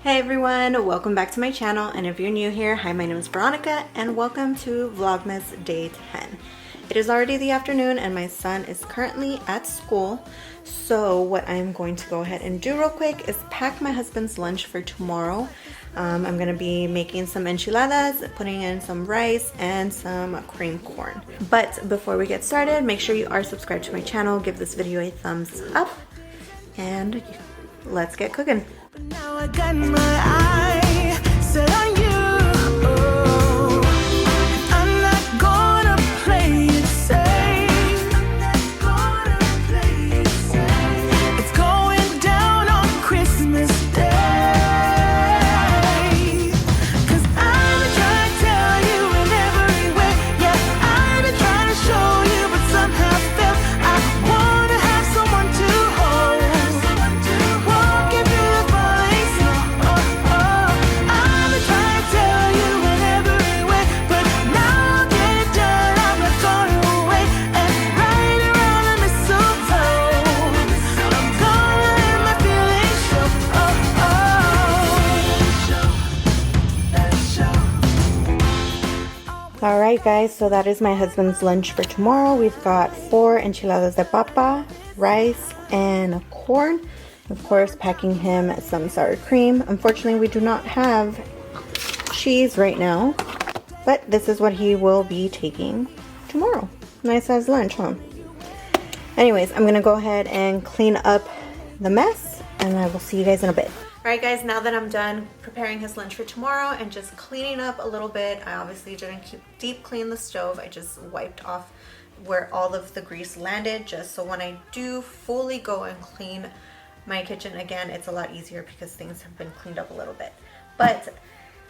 Hey everyone, welcome back to my channel, and if you're new here, hi, my name is Veronica and welcome to Vlogmas Day 10. It is already the afternoon and my son is currently at school, so what I'm going to go ahead and do real quick is pack my husband's lunch for tomorrow. I'm going to be making some enchiladas, putting in some rice and some cream corn. But before we get started, make sure you are subscribed to my channel, give this video a thumbs up, and let's get cooking. But now I got my eye set on you. Oh, I'm not gonna play it safe. I'm not gonna play it safe. It's going down on Christmas Day. 'Cause I've been trying to tell you in every way. Yeah, I've been trying to show you, but somehow felt I wanna have someone to hold. Won't give you the voice, no. I've been trying to tell you in every way, but now I'll get it done. I'm not going away and right around the mistletoe. I'm gonna let my feelings show. Alright guys, so that is my husband's lunch for tomorrow. We've got 4 enchiladas de papa, rice, and corn. Of course, packing him some sour cream. Unfortunately, we do not have cheese right now, but this is what he will be taking tomorrow. Nice as lunch, huh? Anyways, I'm gonna go ahead and clean up the mess, and I will see you guys in a bit. Alright guys, now that I'm done preparing his lunch for tomorrow and just cleaning up a little bit, I obviously didn't deep clean the stove. I just wiped off where all of the grease landed, just so when I do fully go and clean my kitchen again, it's a lot easier because things have been cleaned up a little bit. But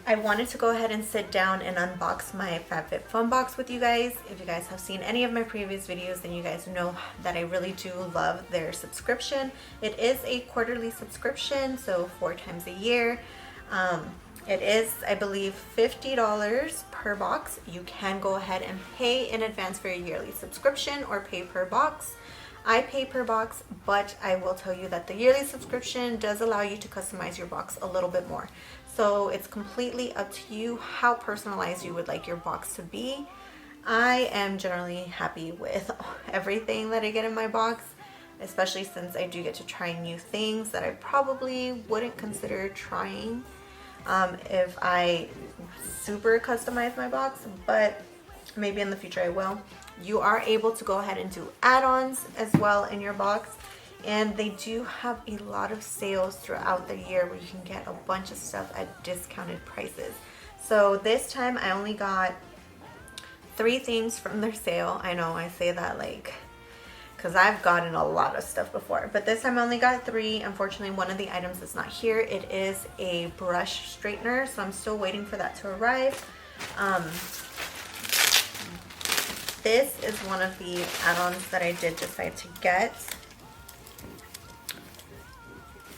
I wanted to go ahead and sit down and unbox my Fabfitfun box with you guys. If you guys have seen any of my previous videos, then you guys know that I really do love their subscription. It is a quarterly subscription, so 4 times a year. It is, I believe, $50 per box. You can go ahead and pay in advance for a yearly subscription or pay per box. I pay per box, but I will tell you that the yearly subscription does allow you to customize your box a little bit more. So it's completely up to you how personalized you would like your box to be. I am generally happy with everything that I get in my box, especially since I do get to try new things that I probably wouldn't consider trying if I super customize my box, but maybe in the future I will. You are able to go ahead and do add-ons as well in your box, and they do have a lot of sales throughout the year where you can get a bunch of stuff at discounted prices. So this time I only got 3 things from their sale. I know I say that like because I've gotten a lot of stuff before, but this time I only got 3. Unfortunately, one of the items is not here. It is a brush straightener, so I'm still waiting for that to arrive. This is one of the add-ons that I did decide to get.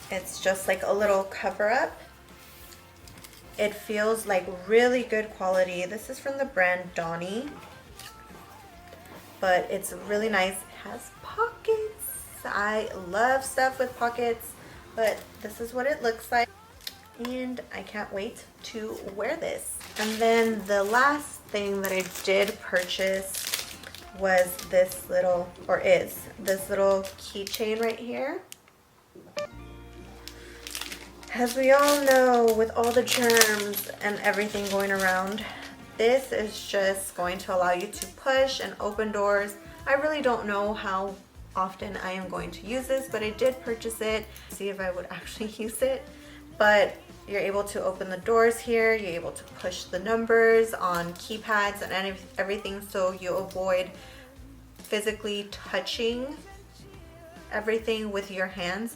It's just like a little cover-up. It feels like really good quality. This is from the brand Donnie, but it's really nice. It has pockets. I love stuff with pockets, but this is what it looks like, and I can't wait to wear this. And then the last thing that I did purchase was this little, or is this little keychain right here. As we all know, with all the germs and everything going around, this is just going to allow you to push and open doors. I really don't know how often I am going to use this, but I did purchase it to see if I would actually use it. But you're able to open the doors here, you're able to push the numbers on keypads and everything, so you avoid physically touching everything with your hands.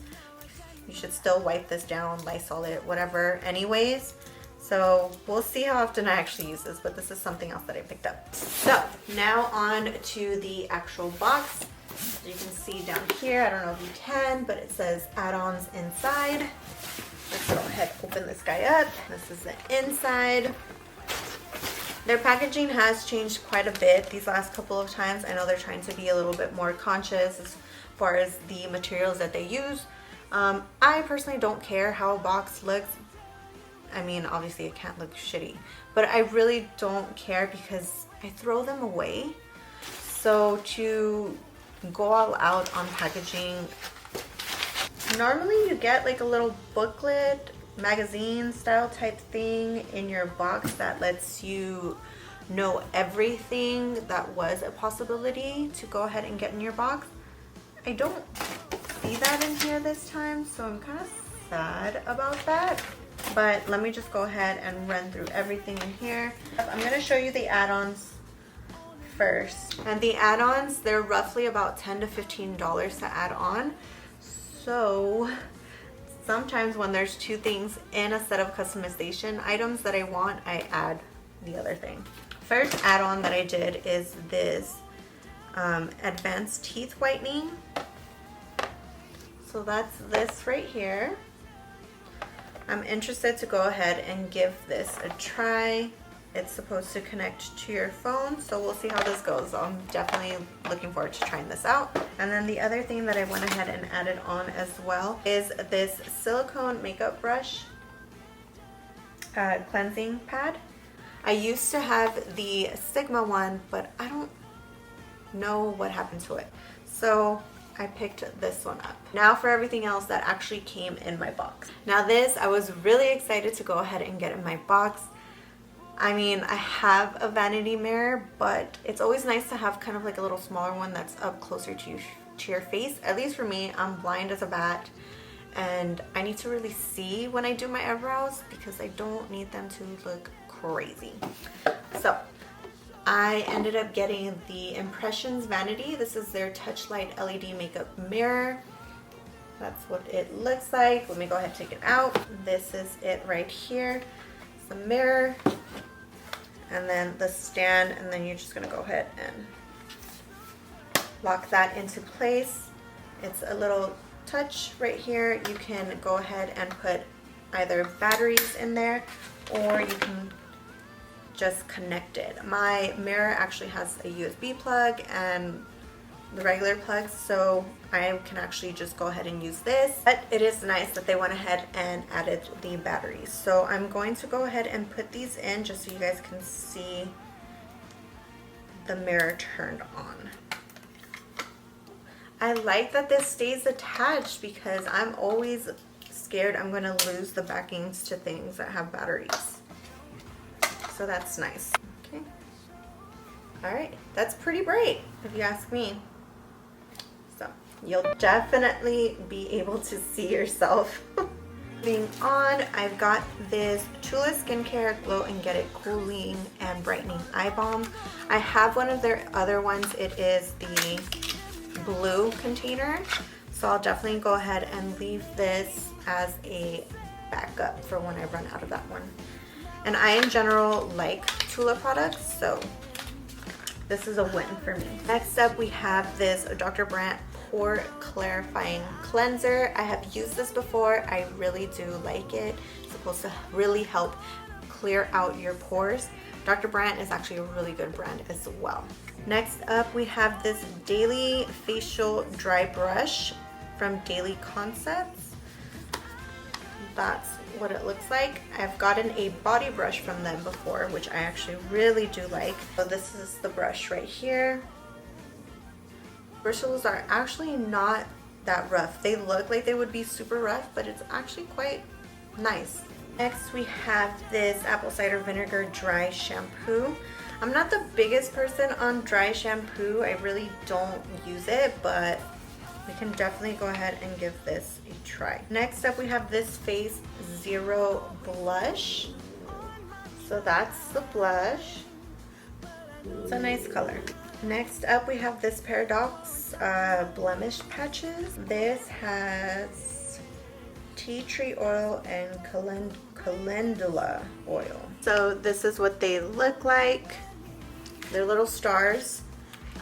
You should still wipe this down, Lysol it, whatever anyways. So we'll see how often I actually use this, but this is something else that I picked up. So now on to the actual box. As you can see down here, I don't know if you can, but it says add-ons inside. Let's go ahead and open this guy up. This is the inside. Their packaging has changed quite a bit these last couple of times. I know they're trying to be a little bit more conscious as far as the materials that they use. I personally don't care how a box looks I mean, obviously it can't look shitty, but I really don't care because I throw them away. So to go all out on packaging, normally you get like a little booklet, magazine style type thing in your box that lets you know everything that was a possibility to go ahead and get in your box. I don't see that in here this time, so I'm kind of sad about that. But let me just go ahead and run through everything in here. I'm going to show you the add-ons first. And the add-ons, they're roughly about $10 to $15 to add on. So sometimes when there's two things in a set of customization items that I want, I add the other thing. First add-on that I did is this advanced teeth whitening. So that's this right here. I'm interested to go ahead and give this a try. It's supposed to connect to your phone, so we'll see how this goes. I'm definitely looking forward to trying this out. And then the other thing that I went ahead and added on as well is this silicone makeup brush cleansing pad. I used to have the Sigma one, but I don't know what happened to it. So I picked this one up. Now for everything else that actually came in my box. Now this, I was really excited to go ahead and get in my box. I mean, I have a vanity mirror, but it's always nice to have kind of like a little smaller one that's up closer to your face. At least for me, I'm blind as a bat, and I need to really see when I do my eyebrows because I don't need them to look crazy. So I ended up getting the Impressions Vanity. This is their Touchlight LED makeup mirror. That's what it looks like. Let me go ahead and take it out. This is it right here. It's the mirror, and then the stand, and then you're just gonna go ahead and lock that into place. It's a little touch right here. You can go ahead and put either batteries in there, or you can just connect it. My mirror actually has a USB plug and the regular plugs, so I can actually just go ahead and use this. But it is nice that they went ahead and added the batteries. So I'm going to go ahead and put these in just so you guys can see the mirror turned on. I like that this stays attached because I'm always scared I'm going to lose the backings to things that have batteries. So that's nice. Okay. All right, that's pretty bright if you ask me. So you'll definitely be able to see yourself. Moving on, I've got this Tula Skincare Glow and Get It Cooling and Brightening Eye Balm. I have one of their other ones. It is the blue container. So I'll definitely go ahead and leave this as a backup for when I run out of that one. And I in general like Tula products, so this is a win for me. Next up we have this Dr. Brandt Pore Clarifying Cleanser. I have used this before. I really do like it. It's supposed to really help clear out your pores. Dr. Brandt is actually a really good brand as well. Next up we have this Daily Facial Dry Brush from Daily Concepts. That's what it looks like. I've gotten a body brush from them before, which I actually really do like. So this is the brush right here. Bristles are actually not that rough. They look like they would be super rough, but it's actually quite nice. Next we have this apple cider vinegar dry shampoo. I'm not the biggest person on dry shampoo. I really don't use it, but we can definitely go ahead and give this a try. Next up we have this Face Zero blush. So that's the blush. It's a nice color. Next up we have this Paradox blemish patches. This has tea tree oil and calendula oil. So this is what they look like. They're little stars.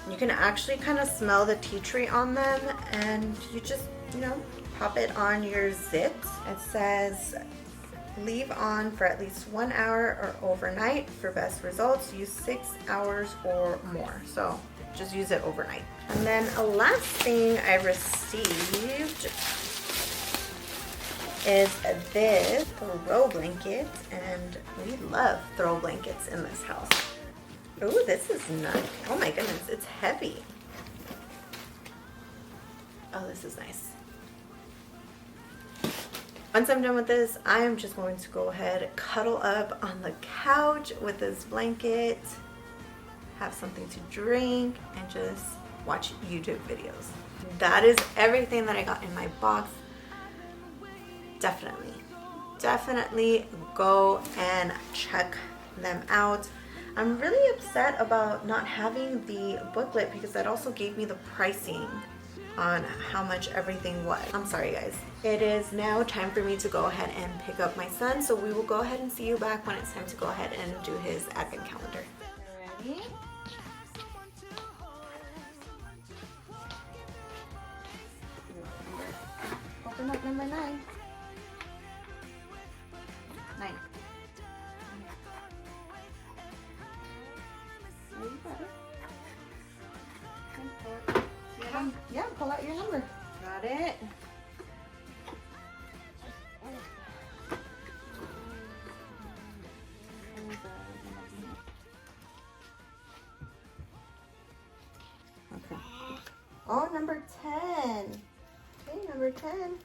You can actually kind of smell the tea tree on them, and you just, you know, pop it on your zips. It says leave on for at least 1 hour or overnight for best results. Use 6 hours or more. So just use it overnight. And then a last thing I received is this throw blanket, and we love throw blankets in this house. Oh, this is nice. Oh my goodness, it's heavy. Oh, this is nice. Once I'm done with this, I am just going to go ahead and cuddle up on the couch with this blanket, have something to drink, and just watch YouTube videos. That is everything that I got in my box. Definitely go and check them out. I'm really upset about not having the booklet because that also gave me the pricing on how much everything was. I'm sorry guys. It is now time for me to go ahead and pick up my son, so we will go ahead and see you back when it's time to go ahead and do his advent calendar. Ready? Open up number 9. 9. There you got it. Yeah, pull out your number. Got it. Okay. Oh, number 10. Okay, number 10.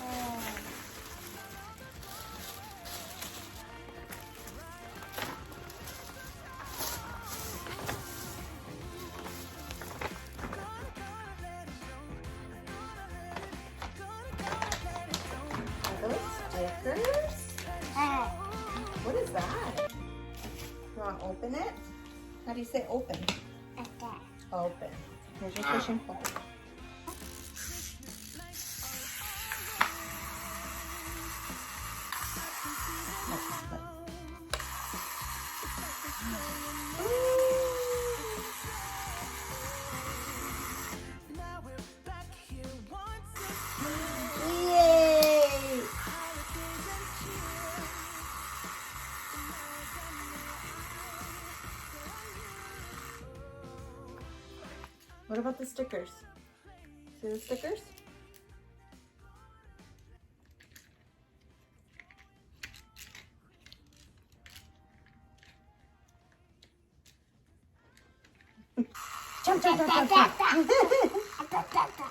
Oh. Stickers? What is that? You want to open it? How do you say open? Open. Here's your fishing pole. What about the stickers? See the stickers? Jump, jump, jump, jump, jump.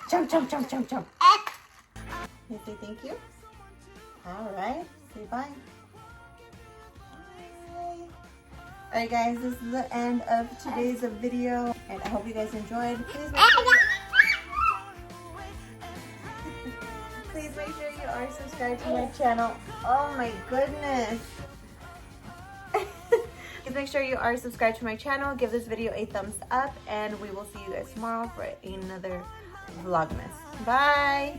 Jump, jump, jump, jump, jump. You say thank you? All right. Say bye. Alright guys, this is the end of today's video, and I hope you guys enjoyed. Please make sure you are subscribed to my channel. Oh my goodness. Please make sure you are subscribed to my channel. Give this video a thumbs up, and we will see you guys tomorrow for another Vlogmas. Bye!